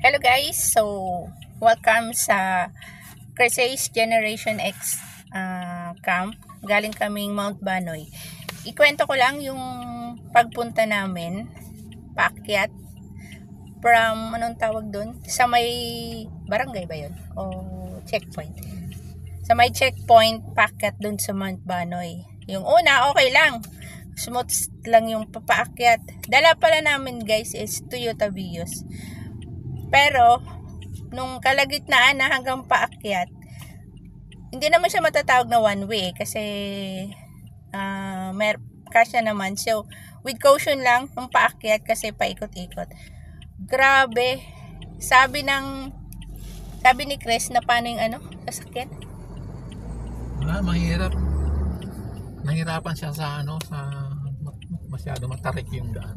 Hello guys, so welcome sa Crusades Generation X camp. Galing kaming Mount Banoy. Ikwento ko lang yung pagpunta namin, paakyat from anong tawag doon? Sa may barangay ba yun? O checkpoint? Sa may checkpoint, paakyat doon sa Mount Banoy. Yung una, okay lang. Smooth lang yung papaakyat. Dala pala namin guys is Toyota Vios. Pero, nung kalagitnaan na hanggang paakyat, hindi naman siya matatawag na one way kasi kasya naman. So, with caution lang, nung paakyat kasi paikot-ikot. Grabe. Sabi ni Chris na paano yung sasakyan? Mahirap. Nahirapan siya sa masyado matarik yung daan.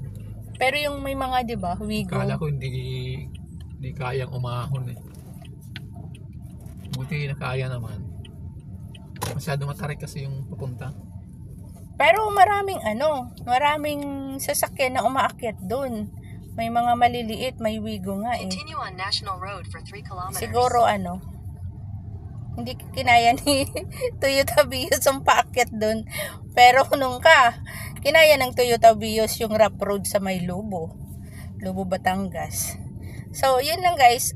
Pero yung may mga, di ba, Wigo. Kala ko hindi kayang umahon eh. Buti na kaya naman. Masyado matarik kasi yung papunta. Pero maraming sasakyan na umaakyat doon. May mga maliliit, may Wigo nga eh. Continue on National Road for 3 kilometers. Siguro hindi kinaya ni Toyota Vios ang paakyat doon. Pero kinaya ng Toyota Vios yung rough road sa may Lubo, Batangas. So, yun lang guys.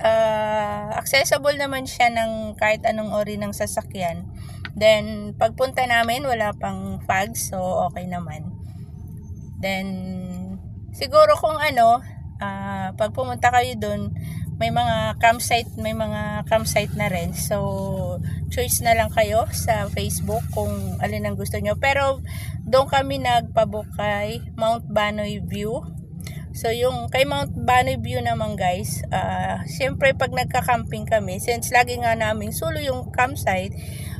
Accessible naman siya ng kahit anong ori ng sasakyan. Then, pagpunta namin, wala pang fog. So, okay naman. Then, siguro kung pag pumunta kayo doon, may mga campsite na rin. So, choice na lang kayo sa Facebook kung alin ang gusto nyo. Pero, doon kami nagpabook kay Mount Banoy View. So, yung kay Mount Banoy View naman guys, syempre pag nagka-camping kami, since lagi nga namin solo yung campsite,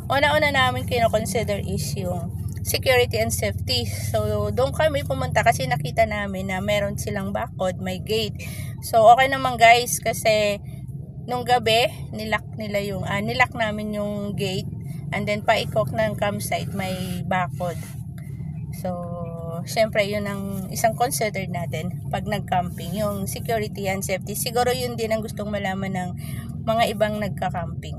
una-una namin kino-consider is yung security and safety. So, doon kami pumunta kasi nakita namin na meron silang bakod, may gate. So, okay naman guys kasi nung gabi, nilak namin yung gate and then paikok ng campsite, may bakod. So, syempre yun ang isang consider natin pag nag-camping, yung security and safety. Siguro yun din ang gustong malaman ng mga ibang nagka-camping.